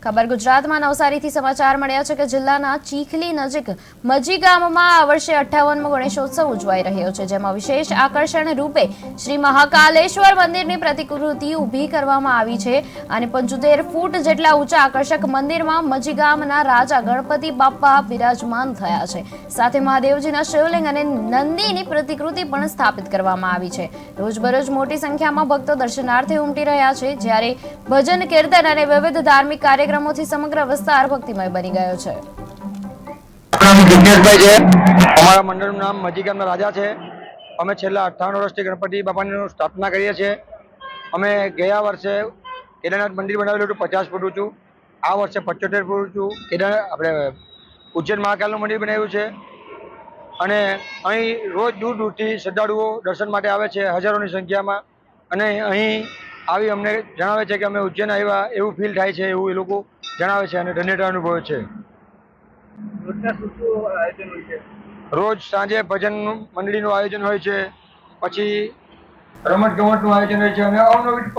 ખબર ગુજરાતમાં નવસારીથી સમાચાર મળ્યા છે કે જિલ્લાના ચીખલી નજીક મજી ગામમાં આ વર્ષે 58મો ગણેશોત્સવ ઉજવાઈ રહ્યો છે, જેમાં વિશેષ આકર્ષણ રૂપે શ્રી મહાકાલેશ્વર મંદિરની પ્રતિકૃતિ ઊભી કરવામાં આવી છે અને 75 ફૂટ જેટલા ઊંચા આકર્ષક મંદિરમાં મજી ગામના રાજા ગણપતિ બાપ્પા બિરાજમાન થયા છે. સાથે મહાદેવજીના શિવલિંગ અને નંદીની પ્રતિકૃતિ પણ સ્થાપિત કરવામાં આવી છે. રોજબરોજ મોટી સંખ્યામાં ભક્તો દર્શનાર્થે ઉમટી રહ્યા છે, જ્યારે ભજન કીર્તન અને વિવિધ ધાર્મિક કાર્યક્રમોથી સમગ્ર વિસ્તાર ભક્તિમય બની ગયો છે. અમારા મંડળનું નામ મજી ગામના રાજા છે. અમે છેલ્લા 58 વર્ષથી ગણપતિ બાપાની સ્થાપના કરીએ છીએ. અમે ગયા વર્ષે કેદારનાથ મંદિર બનાવેલું હતું 50 ફૂટ ઊંચું. આ વર્ષે 75 ફૂટ ઊંચું આપણે ઉજ્જૈન મહાકાલનું મંદિર બનાવ્યું છે અને અહીં રોજ દૂર દૂરથી શ્રદ્ધાળુઓ દર્શન માટે આવે છે હજારોની સંખ્યામાં. અને અહીં આવી અમને જણાવે છે કે અમે ઉજ્જૈન આવ્યા એવું ફીલ થાય છે, એવું એ લોકો જણાવે છે અને ધન્યતા અનુભવે છે. રોજ સાંજે ભજન મંડળીનું આયોજન હોય છે, પછી રમત ગમતનું આયોજન હોય છે અને અવનવી